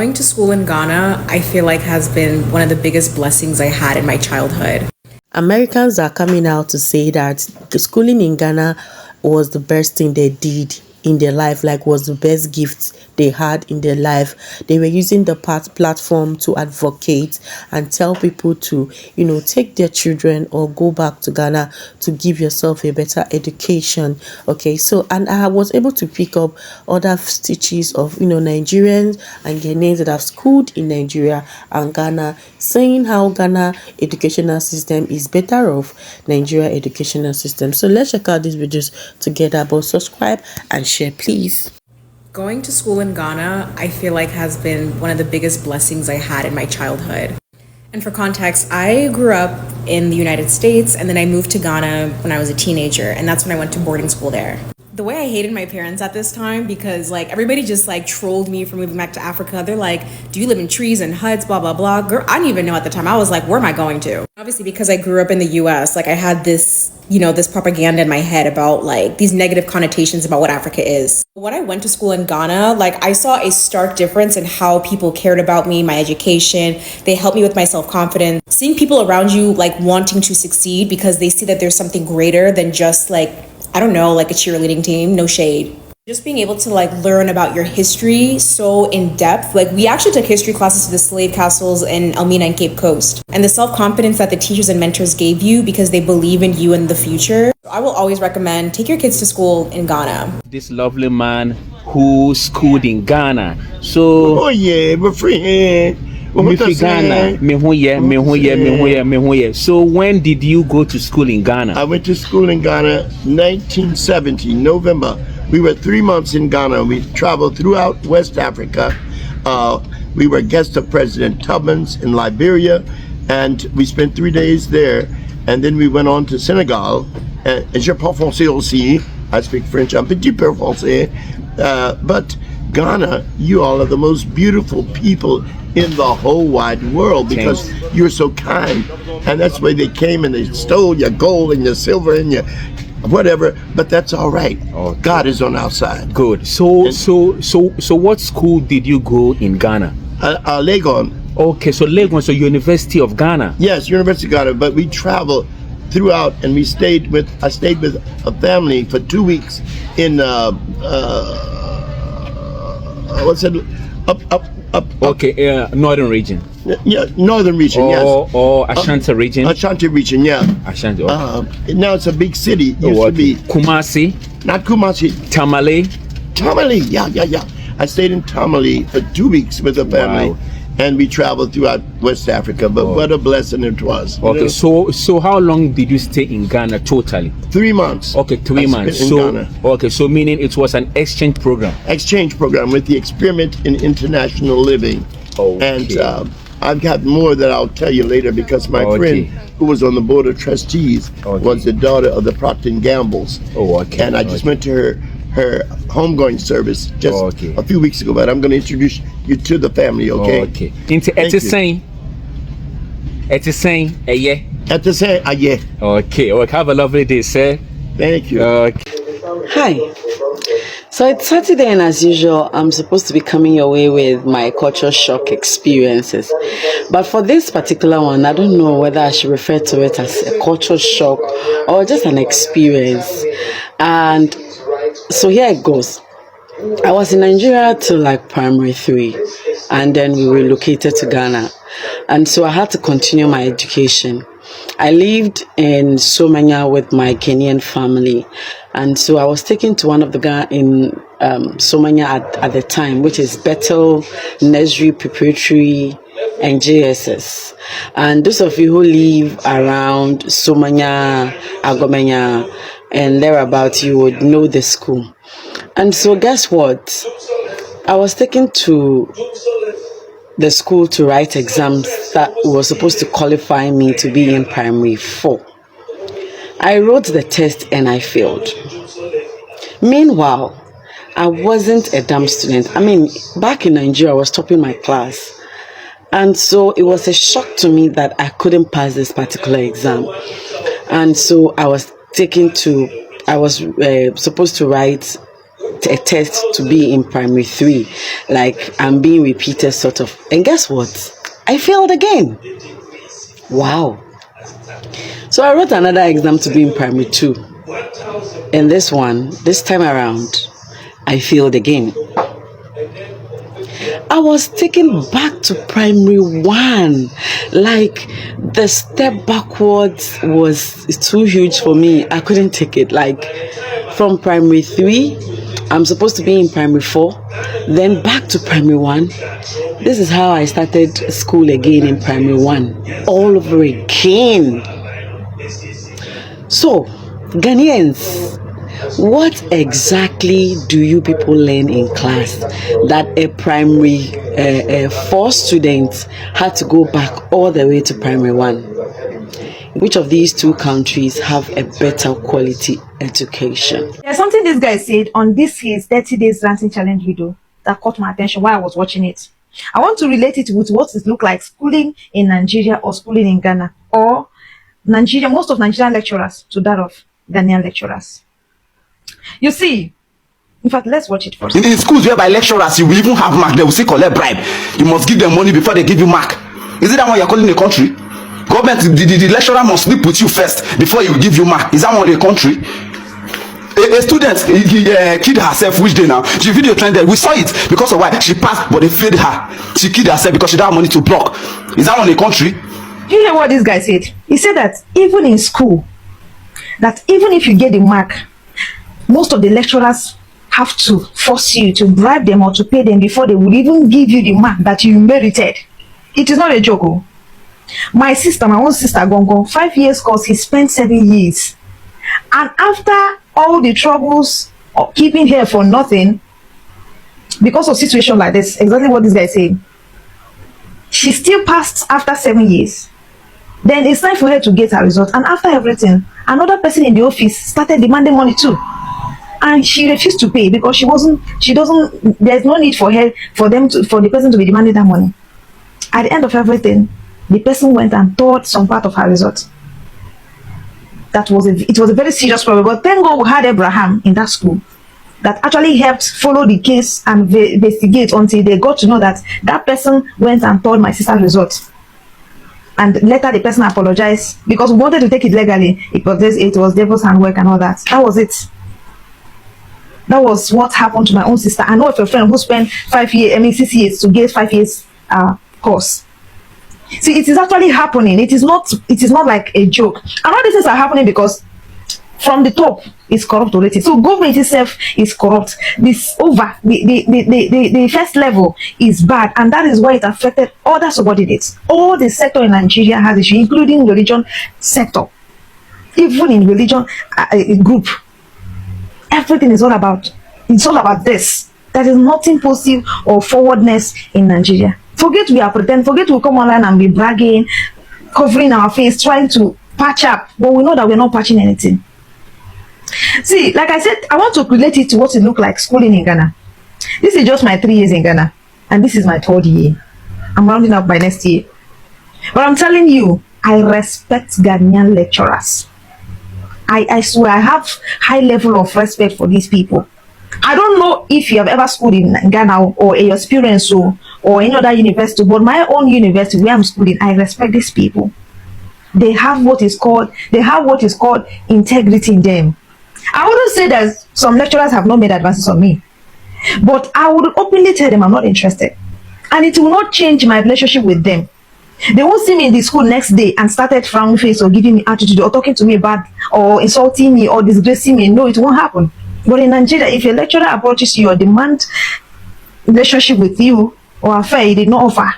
Going to school in Ghana, I feel like has been one of the biggest blessings I had in my childhood. Americans are coming out to say that schooling in Ghana was the best thing they did in their life, like was the best gift they had in their life. They were using the platform to advocate and tell people to, take their children or go back to Ghana to give yourself a better education. Okay, so, and I was able to pick up other stitches of, Nigerians and Ghanaians that have schooled in Nigeria and Ghana, saying how Ghana educational system is better off Nigeria educational system. So let's check out these videos together, but subscribe and share, please. Going to school in Ghana, I feel like has been one of the biggest blessings I had in my childhood. And for context, I grew up in the United States and then I moved to Ghana when I was a teenager, and that's when I went to boarding school there. The way I hated my parents at this time, because everybody just trolled me for moving back to Africa. They're like, do you live in trees and huts, blah, blah, blah. Girl, I didn't even know at the time. I was like, where am I going to? Obviously, because I grew up in the US, I had this, this propaganda in my head about these negative connotations about what Africa is. When I went to school in Ghana, I saw a stark difference in how people cared about me, my education. They helped me with my self-confidence. Seeing people around you wanting to succeed because they see that there's something greater than just a cheerleading team, no shade. Just being able to learn about your history so in depth. We actually took history classes to the slave castles in Elmina and Cape Coast. And the self-confidence that the teachers and mentors gave you because they believe in you in the future. I will always recommend take your kids to school in Ghana. This lovely man who schooled in Ghana. So we're free. So when did you go to school in Ghana? I went to school in Ghana 1970, November. We were 3 months in Ghana. We traveled throughout West Africa. We were guests of President Tubman's in Liberia, and we spent 3 days there. And then we went on to Senegal. Je parle français aussi. I speak French. Un petit peu français. But Ghana, you all are the most beautiful people in the whole wide world because you're so kind, and that's why they came and they stole your gold and your silver and your whatever, but that's all right. Okay. God is on our side. Good. So what school did you go in Ghana? Legon. Okay, so Legon, so University of Ghana. Yes, University of Ghana, but we traveled throughout, and I stayed with a family for 2 weeks in what's it up okay, northern region. Yeah, northern region. Or Ashanti region. Ashanti region, yeah. Ashanti. Okay. Now it's a big city. It used to be Kumasi. Not Kumasi. Tamale. Yeah. I stayed in Tamale for 2 weeks with a family. Wow. And we traveled throughout West Africa, but what a blessing it was. Okay, so how long did you stay in Ghana totally? 3 months. Okay, 3 months. In Ghana. Okay, so meaning it was an exchange program. Exchange program with the Experiment in International Living. Okay. And I've got more that I'll tell you later because my friend who was on the board of trustees was the daughter of the Procter & Gamble's. And I just went to her homegoing service just a few weeks ago, but I'm going to introduce you to the family, okay? Okay. At the same, yeah. At the same, yeah. Okay. Have a lovely day, sir. Thank you. Hi. So it's Saturday, and as usual, I'm supposed to be coming your way with my culture shock experiences. But for this particular one, I don't know whether I should refer to it as a culture shock or just an experience. And so here it goes. I was in Nigeria till primary 3, and then we relocated to Ghana. And so I had to continue my education. I lived in Somanya with my Kenyan family, and so I was taken to one of the Ghana in Somanya at the time, which is Bethel Nursery Preparatory and JSS. And those of you who live around Somanya, Agomenya, and thereabouts, you would know the school. And so guess what? I was taken to the school to write exams that were supposed to qualify me to be in primary 4. I wrote the test and I failed. Meanwhile, I wasn't a dumb student. I mean, back in Nigeria, I was topping my class. And so it was a shock to me that I couldn't pass this particular exam. And so I was supposed to write a test to be in primary 3, like I'm being repeated sort of. And guess what? I failed again. Wow. So I wrote another exam to be in primary 2. And this time around, I failed again. I was taken back to primary 1. Like, the step backwards was too huge for me. I couldn't take it. Like, from primary 3, I'm supposed to be in primary 4, then back to primary 1. This is how I started school again in primary 1, all over again. So, Ghanaians, what exactly do you people learn in class that a primary 4 student had to go back all the way to primary 1? Which of these two countries have a better quality education? There's something this guy said on his 30 days dancing challenge video that caught my attention while I was watching it. I want to relate it with what it looked like schooling in Nigeria or schooling in Ghana, or Nigeria, most of Nigerian lecturers to that of Ghanaian lecturers. You see, in fact, let's watch it first. In schools whereby lecturers, you will even have mark, they will say collect bribe. You must give them money before they give you mark. Is it that one you're calling a country? Government, the lecturer must sleep with you first before he will give you mark. Is that one a country? A student killed herself which day now? She video trended. We saw it because of why she passed, but they failed her. She killed herself because she didn't have money to block. Is that one a country? Do you hear what this guy said? He said that even in school, that even if you get the mark, most of the lecturers have to force you to bribe them or to pay them before they will even give you the mark that you merited. It is not a joke. Oh. My own sister Gongo, 5 years course, he spent 7 years. And after all the troubles of keeping her for nothing, because of situation like this, exactly what this guy is saying, she still passed after 7 years. Then it's time for her to get her result. And after everything, another person in the office started demanding money too. And she refused to pay because there's no need for the person to be demanding that money. At the end of everything, the person went and tore some part of her result. It was a very serious problem. But thank God we had Abraham in that school that actually helped follow the case and investigate until they got to know that that person went and told my sister's result. And later the person apologized because we wanted to take it legally. It was devil's handwork and all that. That was it. That was what happened to my own sister. I know of a friend who spent 6 years to get 5 years course. See, it is actually happening. It is not like a joke. And all these things are happening because from the top is corrupt already. So government itself is corrupt. The first level is bad, and that is why it affected other subordinates. All the sector in Nigeria has issue, including religion sector. Even in religion group, everything is all about. It's all about this. There is nothing positive or forwardness in Nigeria. Forget we are pretend. Forget we come online and be bragging, covering our face, trying to patch up, but we know that we're not patching anything. See, like I said, I want to relate it to what it looked like schooling in Ghana. This is just my 3 years in Ghana, and this is my 3rd year. I'm rounding up by next year. But I'm telling you, I respect Ghanaian lecturers. I swear, I have high level of respect for these people. I don't know if you have ever schooled in Ghana or a experience or any other university, but my own university where I'm schooling, I respect these people. They have what is called integrity in them. I wouldn't say that some lecturers have not made advances on me, but I would openly tell them I'm not interested, and it will not change my relationship with them. They won't see me in the school next day and started frowning face or giving me attitude or talking to me bad or insulting me or disgracing me. No, it won't happen. But in Nigeria, if a lecturer approaches you or demand relationship with you or affair he did not offer,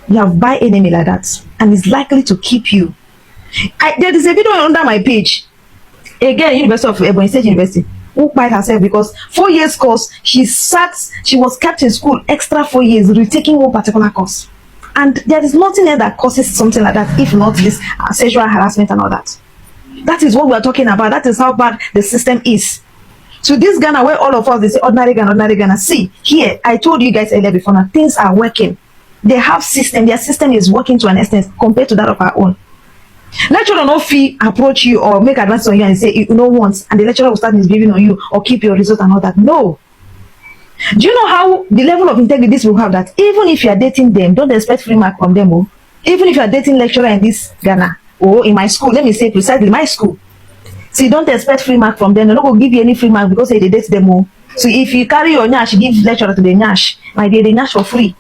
you have by enemy like that, and is likely to keep you. There is a video under my page. Again, University of Ebonyi State University, who quite herself because 4 years course, she was kept in school extra 4 years retaking one particular course. And there is nothing else that causes something like that, if not this sexual harassment and all that. That is what we are talking about. That is how bad the system is. So this Ghana, where all of us, they say ordinary Ghana. See, here, I told you guys earlier before, now things are working. They have system. Their system is working to an extent compared to that of our own. Lecturer no fee approach you or make advances on you and say you know once, and the lecturer will start misbehaving on you or keep your result and all that. No. Do you know how the level of integrity these people have, that even if you are dating them, don't expect free mark from them? Oh. Even if you are dating lecturer in this Ghana or in my school, let me say precisely my school. See, don't expect free mark from them. They're not going to give you any free mark because they date them all. So if you carry your nyash, give lecturer to the nyash. My dear, the nyash for free.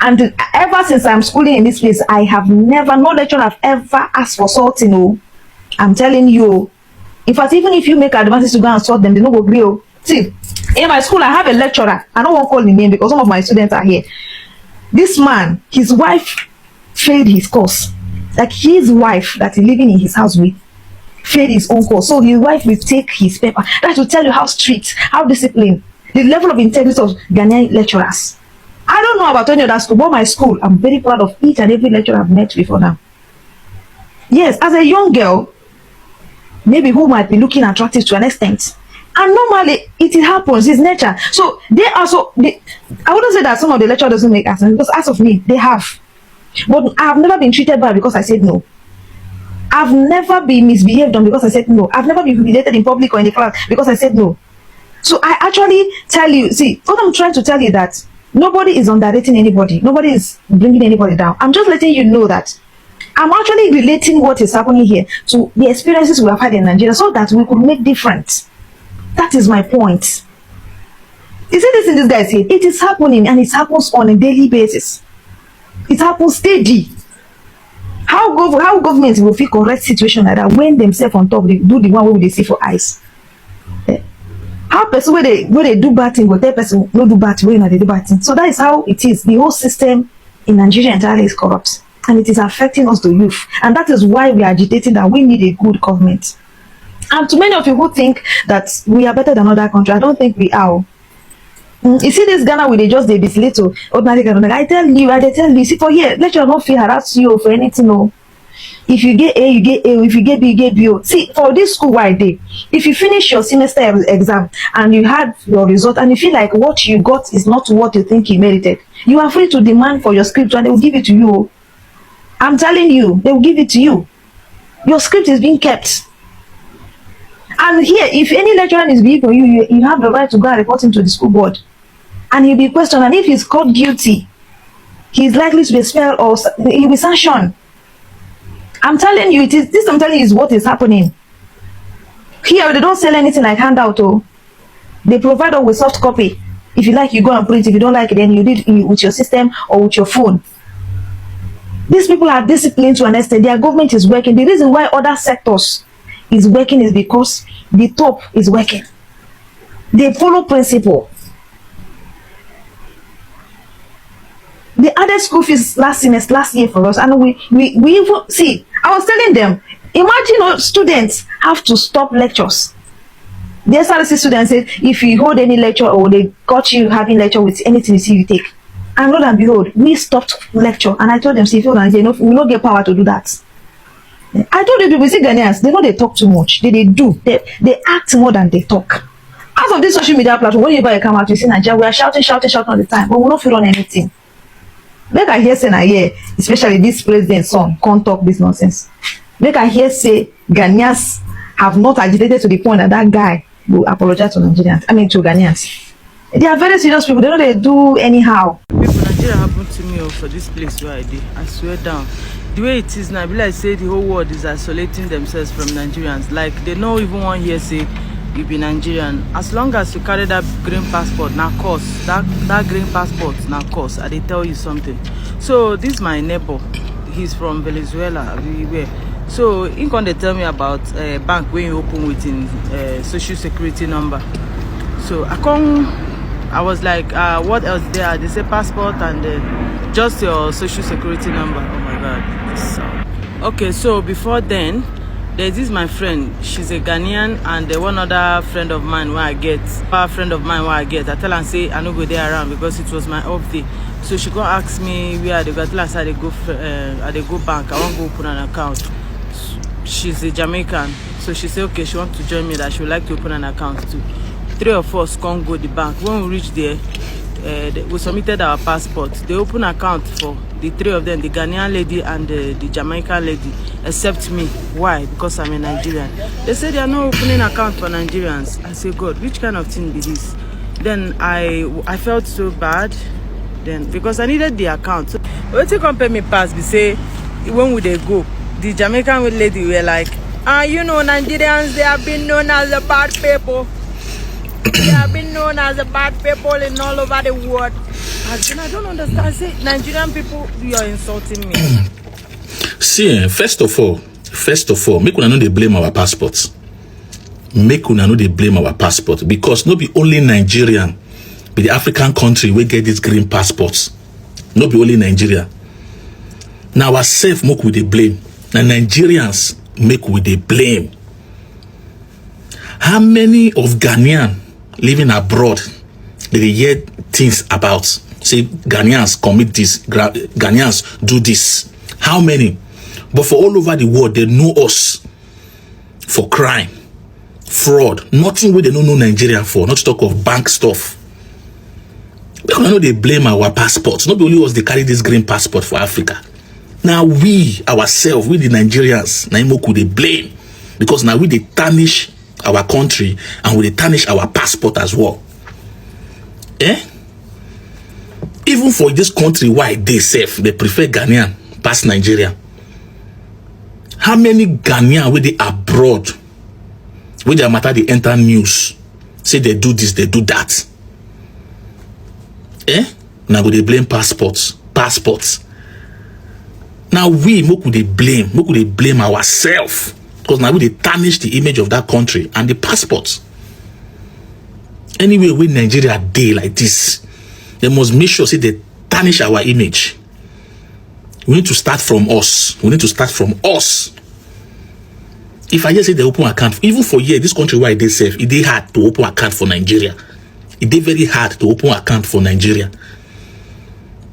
And ever since I'm schooling in this place, I have never, no lecturer have ever asked for sorting. Oh, I'm telling you. In fact, even if you make advances to go and sort them, they don't go agree. Oh. See, in my school, I have a lecturer. I don't want to call his name because some of my students are here. This man, his wife failed his course. Like his wife that he's living in his house with failed his own course. So his wife will take his paper. That will tell you how strict, how disciplined, the level of integrity of Ghanaian lecturers. I don't know about any other school, but my school, I'm very proud of each and every lecturer I've met before now. Yes, as a young girl, maybe who might be looking attractive to an extent. And normally, it happens, it's nature. So, they also, I wouldn't say that some of the lecturers doesn't make sense, because as of me, they have. But I have never been treated bad because I said no. I've never been misbehaved on because I said no. I've never been humiliated in public or in the class because I said no. So, I actually tell you, see, what I'm trying to tell you that nobody is underrating anybody. Nobody is bringing anybody down. I'm just letting you know that I'm actually relating what is happening here to the experiences we have had in Nigeria so that we could make difference. That is my point. You see this in this guy's head? It is happening, and it happens on a daily basis. It happens steady. How government will feel correct situation like that when themselves on top they do the one way they see for eyes? How person where they do bad thing, but that person no do bad way, they do bad thing. So that is how it is. The whole system in Nigeria entirely is corrupt, and it is affecting us, the youth. And that is why we are agitating that we need a good government. And to many of you who think that we are better than other countries, I don't think we are. You see this Ghana where they just this little ordinary Ghana. I tell you, see for here, lecturer not feel harass you for anything. No. If you get A, you get A. If you get B, you get B. See, for this school wide day, if you finish your semester exam and you had your result and you feel like what you got is not what you think you merited, you are free to demand for your script and they will give it to you. I'm telling you, they will give it to you. Your script is being kept. And here, if any lecturer is being for you, you have the right to go and report him to the school board. And he'll be questioned. And if he's caught guilty, he's likely to be expelled or he'll be sanctioned. I'm telling you, I'm telling you is what is happening. Here, they don't sell anything like handout. Oh. They provide us with soft copy. If you like, you go and print. If you don't like it, then you did it with your system or with your phone. These people are disciplined to an extent. Their government is working. The reason why other sectors is working is because the top is working. They follow principle. They added school fees last year for us, and we even see. I was telling them, imagine students have to stop lectures. The SRC students said, if you hold any lecture or they got you having lecture with anything you see, you take. And lo and behold, we stopped lecture, and I told them, see, if you don't, we don't get power to do that. I told you, we see Ghanaians, they know they talk too much. They do. They act more than they talk. As of this social media platform, whenever you come out, you see Nigeria, we are shouting all the time, but we don't feel on anything. Make I hear say na here, especially this president's son, can't talk this nonsense. Make I hear say Ghanaians have not agitated to the point that guy will apologize to Nigerians. I mean to Ghanaians. They are very serious people. They know they do anyhow. People, Nigeria happened to me for this place where I did. I swear down. The way it is now, I like say the whole world is isolating themselves from Nigerians. Like they don't even want here say you be Nigerian. As long as you carry that green passport, now course that green passport now course. I they tell you something. So this my neighbor. He's from Venezuela. So he can tell me about a bank where you open with in social security number. So I was like, what else there? They say passport and just your social security number. Oh my God. Okay, so before then, there's this my friend. She's a Ghanaian, and one other friend of mine where I get. I tell her, say I no go there around because it was my off day. So she go ask me where they go. Tell her, say I go bank. I want to go open an account. She's a Jamaican, so she said okay, she wants to join me, that she would like to open an account too. 3 of us can't go to the bank. When we reach there, we submitted our passport. They open account for the 3 of them, the Ghanaian lady and the Jamaican lady, except me. Why? Because I'm a Nigerian. They said they are not opening account for Nigerians. I say, God, which kind of thing be this? Then I felt so bad then because I needed the account. So wetin come pay me pass be say when we dey go, the Jamaican lady were like, you know, Nigerians, they have been known as the bad people. They have been known as the bad people in all over the world. I don't understand. I say, Nigerian people, you are insulting me. See, first of all, make una no dey blame our passports. Make una no dey blame our passport, because no be only Nigerian be the African country wey get these green passports. No be only Nigeria. Now ourselves make we dey blame. Na Nigerians make we dey blame. How many of Ghanaian living abroad they hear things about? Say Ghanaians commit this, Ghanaians do this. How many? But for all over the world, they know us for crime, fraud, nothing where they don't know Nigeria for, not to talk of bank stuff. Because I know they blame our passports. Not only us, they carry this green passport for Africa. Now we, ourselves, we the Nigerians, now could they blame. Because now we they tarnish our country and we they tarnish our passport as well. Even for this country, why they safe, they prefer Ghanaian past Nigeria. How many Ghanaian where they abroad, where their matter they enter news, say they do this, they do that. Now go they blame passports. Now we could they blame ourselves, because now we they tarnish the image of that country and the passports. Anyway, when Nigeria day like this, they must make sure say they tarnish our image. We need to start from us. If I just say they open account, even for here, this country where they safe, it is hard to open account for Nigeria. It is very hard to open account for Nigeria.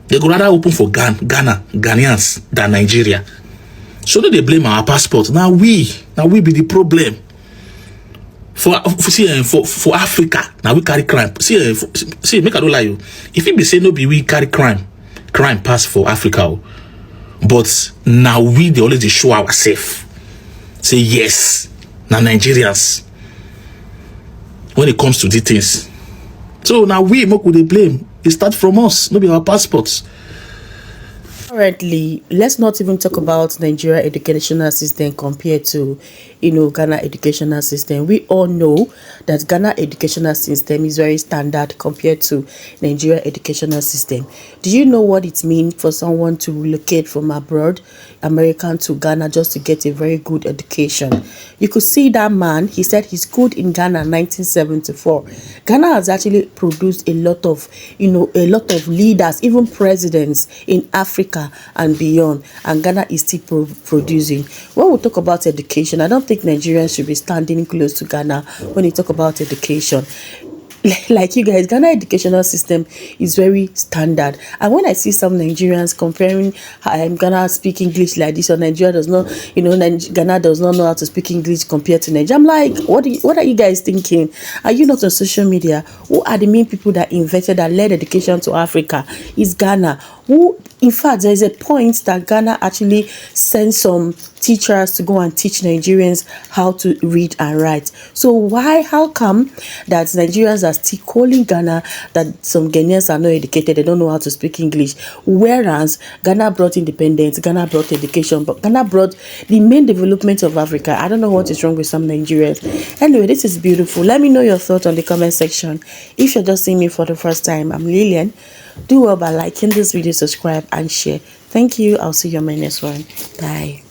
They go rather open for Ghanaians than Nigeria. So no, they blame our passport. Now we be the problem. For Africa, now we carry crime. See, make I don't lie you. If it be say no be we carry crime pass for Africa. But now we they always show ourselves. Say yes, now Nigerians. When it comes to these things. So now we could they blame. It starts from us, not be our passports. Currently, let's not even talk about Nigeria educational system compared to, Ghana educational system. We all know that Ghana educational system is very standard compared to Nigeria educational system. Do you know what it means for someone to relocate from abroad, American to Ghana, just to get a very good education? You could see that man, he said he's good in Ghana 1974. Ghana has actually produced a lot of leaders, even presidents in Africa and beyond, and Ghana is still producing. When we talk about education, I don't think Nigerians should be standing close to Ghana when we talk about education. Like you guys, Ghana educational system is very standard, and when I see some Nigerians comparing Ghana speak English like this, or Nigeria does not, Ghana does not know how to speak English compared to Nigeria, I'm like, what are you guys thinking? Are you not on social media? Who are the main people that invented, that led education to Africa? Is Ghana. Who, in fact, there is a point that Ghana actually sends some teachers to go and teach Nigerians how to read and write. So how come that Nigerians are still calling Ghana that some Ghanaians are not educated, they don't know how to speak English, whereas Ghana brought independence, Ghana brought education, but Ghana brought the main development of Africa? I don't know what is wrong with some Nigerians. Anyway, this is beautiful. Let me know your thoughts on the comment section. If you're just seeing me for the first time, I'm Lilian. Do well by liking this video, subscribe and share. Thank you. I'll see you on my next one. Bye.